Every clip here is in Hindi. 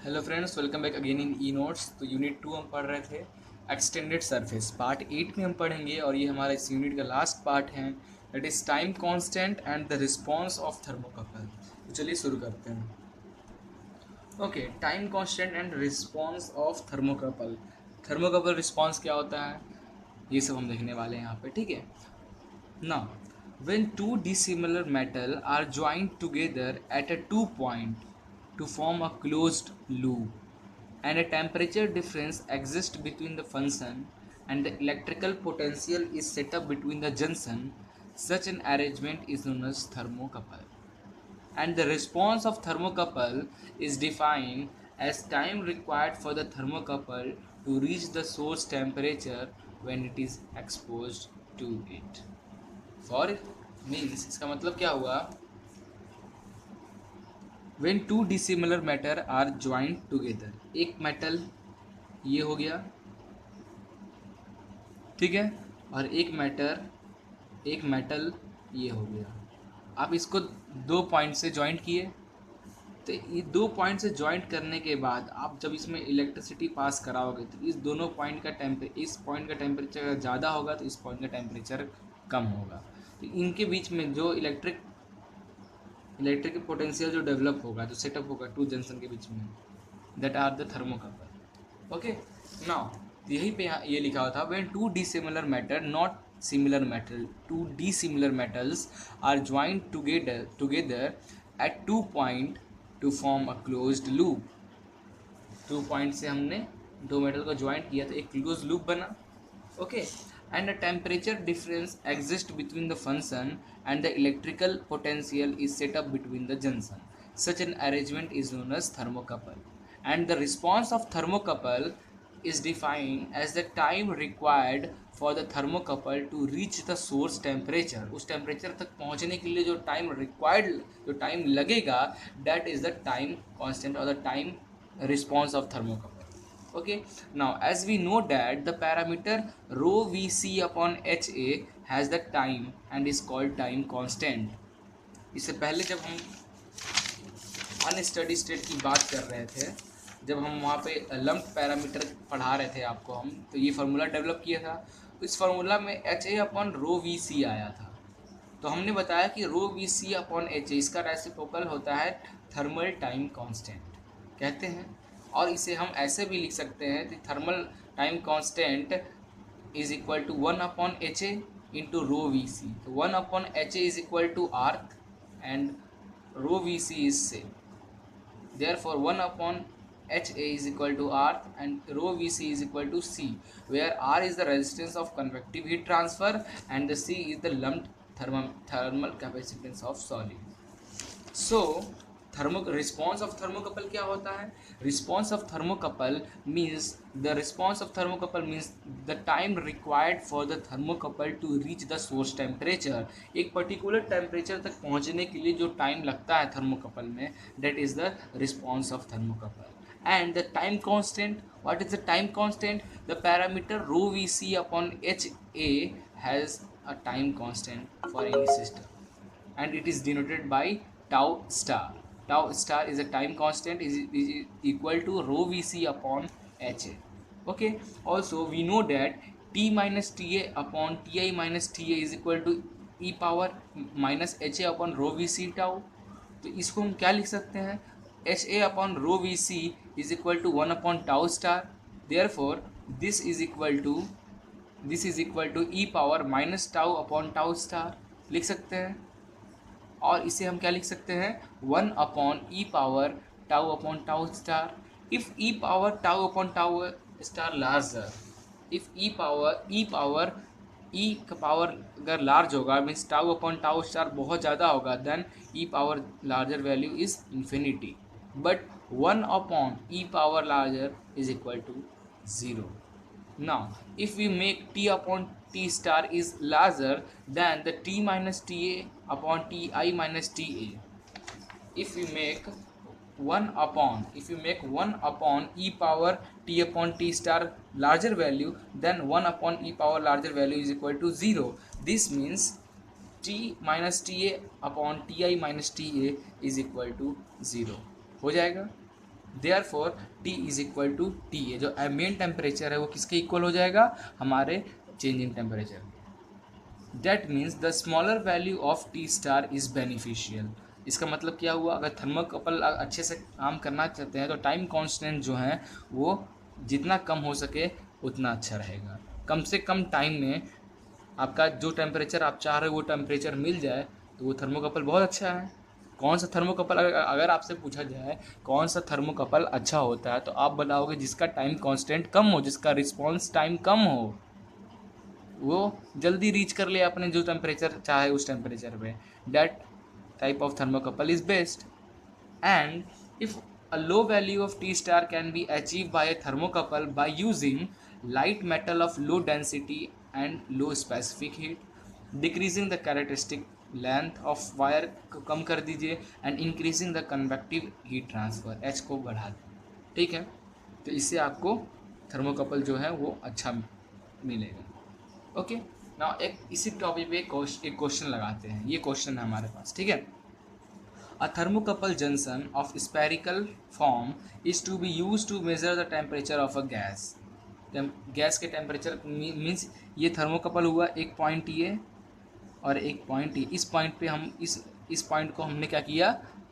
Hello friends, welcome back again in e notes. तो यूनिट 2 हम पढ़ रहे थे एक्सटेंडेड सरफेस। पार्ट 8 में हम पढ़ेंगे और ये हमारा इस यूनिट का लास्ट पार्ट है, that is time constant and the response of thermocouple. तो चलिए शुरू करते हैं। Okay, time constant and response of thermocouple. Thermocouple response क्या होता है, ये सब हम देखने वाले हैं यहाँ पे, ठीक है ना। When two dissimilar metal are joined together at a two point to form a closed loop and a temperature difference exists between the function and the electrical potential is set up between the junction, such an arrangement is known as thermocouple. And the response of thermocouple is defined as time required for the thermocouple to reach the source temperature when it is exposed to it. For means इसका मतलब क्या हुआ, when two dissimilar matter are joint together. एक मेटल ये हो गया, ठीक है, और एक मेटल ये हो गया। आप इसको दो पॉइंट से ज्वाइंट किए, तो ये दो पॉइंट से ज्वाइंट करने के बाद आप जब इसमें इलेक्ट्रिसिटी पास कराओगे तो इस दोनों पॉइंट का इस पॉइंट का टेम्परेचर अगर ज़्यादा होगा तो इस पॉइंट का टेम्परेचर कम होगा। तो इनके बीच में जो इलेक्ट्रिक पोटेंशियल जो डेवलप होगा, जो सेटअप होगा टू जंक्शन के बीच में, that are the thermocouple. Okay, now यहीं पे ये लिखा हुआ था, when two dissimilar matter not similar metal, two dissimilar metals are joint together at two point to form a closed loop. Two point से हमने दो मेटल को ज्वाइंट किया तो एक क्लोज लूप बना। Okay, and a temperature difference exists between the function and the electrical potential is set up between the junction. Such an arrangement is known as thermocouple. And the response of thermocouple is defined as the time required for the thermocouple to reach the source temperature. उस टेम्परेचर तक पहुंचने के लिए जो टाइम रिक्वायर्ड, जो टाइम लगेगा, that is the time constant or the time response of thermocouple. Okay, now as we know that the parameter rho vc upon ha has the time and is called time constant. इससे पहले जब हम अनस्टडी स्टेट की बात कर रहे थे, जब हम वहाँ पे लम्प पैरामीटर पढ़ा रहे थे आपको हम, तो ये फार्मूला डेवलप किया था। इस फार्मूला में H A upon rho V C आया था। तो हमने बताया कि rho V C upon H A इसका रेसिप्रोकल होता है थर्मल टाइम कांस्टेंट कहते हैं। और इसे हम ऐसे भी लिख सकते हैं कि thermal time constant is equal to 1/ha into rho V C. तो 1/ha is equal to earth and rho V C is same, therefore 1/ha is equal to earth and rho vc is equal to c, where r is the resistance of convective heat transfer and the c is the lumped thermal capacitance of solid. So response of thermocouple क्या होता है? Response of thermocouple means the time required for the thermocouple to reach the source temperature. एक पर्टिकुलर टेम्परेचर तक पहुंचने के लिए जो टाइम लगता है थर्मोकपल में, that is the response of thermocouple. And the time constant, what is the time constant? The parameter rho vc upon ha has a time constant for any system and it is denoted by tau star. Tau star is a time constant, is equal to rho vc upon ha. Okay, also we know that t minus ta upon ti minus ta is equal to e power minus ha upon rho vc tau. तो इसको हम क्या लिख सकते हैं, H A upon rho V C is equal to 1 tau star, therefore this is equal to e power minus tau upon tau star लिख सकते हैं। और इसे हम क्या लिख सकते हैं, 1/e tau upon tau star. If E power tau upon tau star larger, if E का पावर अगर लार्ज होगा, means tau upon tau star बहुत ज़्यादा होगा, then E power larger value is infinity, but 1/e larger is equal to 0. Now, if we make t upon t star is larger than the t minus ta upon ti minus ta, if we make 1 upon e power t upon t star larger value, then 1/e larger value is equal to 0. This means t minus ta upon ti minus ta is equal to 0 हो जाएगा। Therefore T is equal to T A, जो एम्बिएंट टेम्परेचर है वो किसके इक्वल हो जाएगा, हमारे change in temperature. That means the smaller value of T star is beneficial. इसका मतलब क्या हुआ, अगर थर्मोकपल अच्छे से काम करना चाहते हैं तो टाइम कांस्टेंट जो है वो जितना कम हो सके उतना अच्छा रहेगा। कम से कम टाइम में आपका जो टेम्परेचर आप चाह रहे हो वो टेम्परेचर मिल जाए तो वो थर्मोकपल बहुत अच्छा है। कौन सा थर्मोकपल, अगर आपसे पूछा जाए कौन सा थर्मोकपल अच्छा होता है तो आप बताओगे जिसका टाइम कांस्टेंट कम हो, जिसका रिस्पॉन्स टाइम कम हो, वो जल्दी रीच कर ले अपने जो टेम्परेचर चाहे उस टेम्परेचर पे। That type of thermocouple is best. And if a low value of T star can be achieved by a thermocouple by using light metal of low density and low specific heat, decreasing the characteristic length of wire को कम कर दीजिए and increasing the convective heat transfer, H को बढ़ा दें, ठीक है। तो इससे आपको थर्मोकपल जो है वो अच्छा मिलेगा। ओके, नाउ एक इसी टॉपिक पे एक क्वेश्चन लगाते हैं। ये क्वेश्चन है हमारे पास, ठीक है। A thermocouple junction of spherical form is to be use to measure the temperature of a gas. Gas के टेम्परेचर मीन्स ये थर्मोकपल हुआ एक पॉइंट ये और एक पॉइंट ये। इस पॉइंट पे हम इस पॉइंट को हमने क्या किया,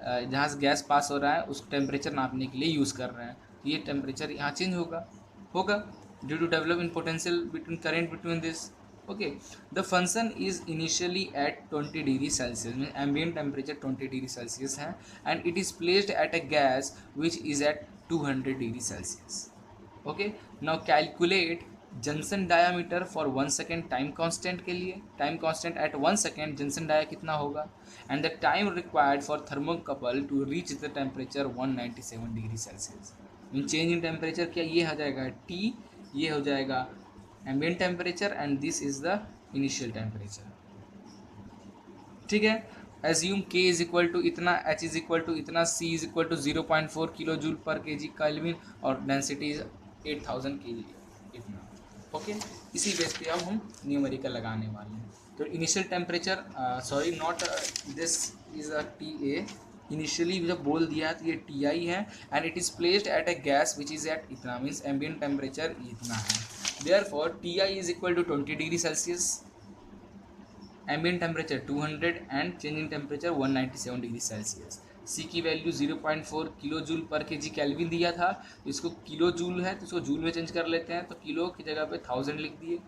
जहाँ से गैस पास हो रहा है उस टेम्परेचर नापने के लिए यूज़ कर रहे हैं। तो ये टेम्परेचर यहाँ चेंज होगा due to develop in potential between current between this. Okay, the function is initially at 20 degree Celsius, mean ambient temperature 20 degree Celsius है, and it is placed at a gas which is at 200 degree Celsius. Okay, now calculate junction diameter for 1 second time constant के लिए। Time constant at 1 second junction dia कितना होगा, and the time required for thermocouple to reach the temperature 197 degree Celsius. Mean change in temperature क्या, ये हो जाएगा टी, ये हो जाएगा ambient temperature and this is the initial temperature, ठीक है। Assume K is equal to इतना, H इज इक्वल टू इतना, C is equal to 0.4 kilo joule per K G kelvin और डेंसिटी इज 8000 kg इतना। ओके, इसी बेस पे अब हम न्यूमेरिकल लगाने वाले हैं। तो initial temperature, sorry not this is a TA, initially जब बोल दिया है तो ये TI है, and it is placed at a gas which is at इतना, मीन्स एम्बिएंट टेम्परेचर इतना है। Therefore TI is equal to 20 degree Celsius, ambient temperature 200 and change in temperature 197 degree Celsius. C की value 0.4 kilo joule per K G kelvin दिया था, इसको किलो जूल है तो इसको जूल में चेंज कर लेते हैं, तो किलो की जगह पे 1000 लिख दिए,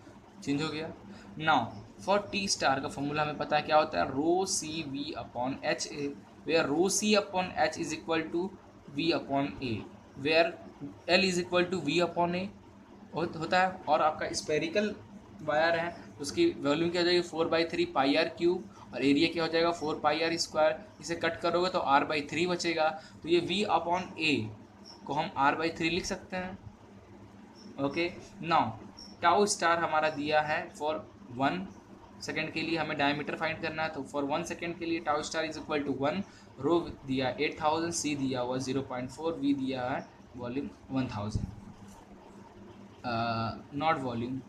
चेंज हो गया। नाउ फॉर T स्टार का फॉर्मूला हमें पता है क्या होता है, rho C V upon H A, where rho C upon H is equal to V upon A, where L is equal to V upon A होता है। और आपका स्पेरिकल वायर है तो उसकी वॉल्यूम क्या हो जाएगी 4/3 पाई आर क्यूब, और एरिया क्या हो जाएगा 4 पाई आर स्क्वायर। इसे कट करोगे तो r/3 बचेगा, तो ये v अपॉन ए को हम r/3 लिख सकते हैं। ओके, नाउ टाउ स्टार हमारा दिया है फॉर 1 सेकेंड के लिए हमें डायमीटर फाइंड करना है, तो फॉर 1 सेकेंड के लिए tau star is equal to 1, rho दिया 8000, सी दिया हुआ 0.4, वी दिया है volume 1000, not volume.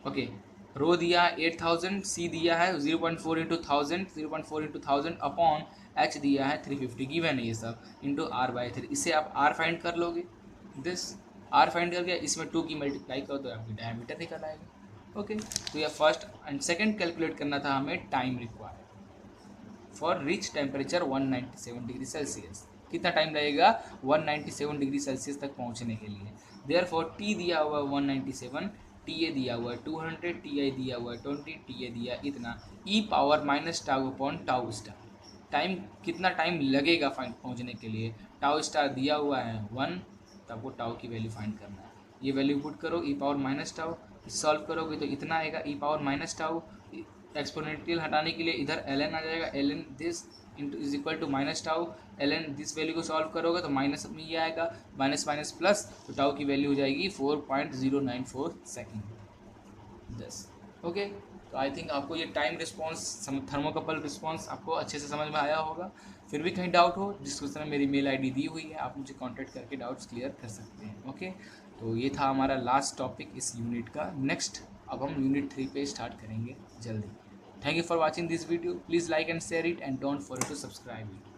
Okay, rho दिया 8000, सी दिया है 0.4 इंटू 1000, 0.4 इंटू 1000 अपॉन एच दिया है 350, गिवन है ये सब, इंटू r/3। इससे आप r फाइंड कर लोगे, दिस r फाइंड करके इसमें 2 की मल्टीप्लाई करो तो आपकी डायमीटर निकल आएगा। ओके, तो यह फर्स्ट एंड सेकंड कैलकुलेट करना था हमें time required for rich temperature 197 degree Celsius. कितना टाइम लगेगा 197 डिग्री सेल्सियस तक पहुंचने के लिए। देयरफॉर T दिया हुआ 197, TA दिया हुआ है 200, TI दिया हुआ है 20, TA दिया इतना, e power minus tau upon tau star. Time कितना टाइम लगेगा फाइंड पहुंचने के लिए, टाउ स्टार दिया हुआ है 1, तो आपको टाउ की वैल्यू फाइंड करना है। ये वैल्यू पुट करो, e power minus tau, solve करोगे तो इतना आएगा e power minus tau. Exponential हटाने के लिए इधर ln आ जाएगा, ln this into is equal to minus tau, ln this value को सॉल्व करोगे तो माइनस में ये आएगा, माइनस माइनस प्लस, तो टाउ की वैल्यू हो जाएगी 4.094 सेकेंड। दस ओके, तो आई थिंक आपको ये टाइम रिस्पॉन्स, थर्मोकपल रिस्पॉन्स आपको अच्छे से समझ में आया होगा। फिर भी कहीं डाउट हो, डिस्क्रिप्शन में मेरी मेल ID दी हुई है, आप मुझे कॉन्टैक्ट करके डाउट्स क्लियर कर सकते हैं। ओके, तो ये था हमारा लास्ट टॉपिक इस यूनिट का। नेक्स्ट अब हम यूनिट 3 पे स्टार्ट करेंगे जल्दी। Thank you for watching this video. Please like and share it and don't forget to subscribe it.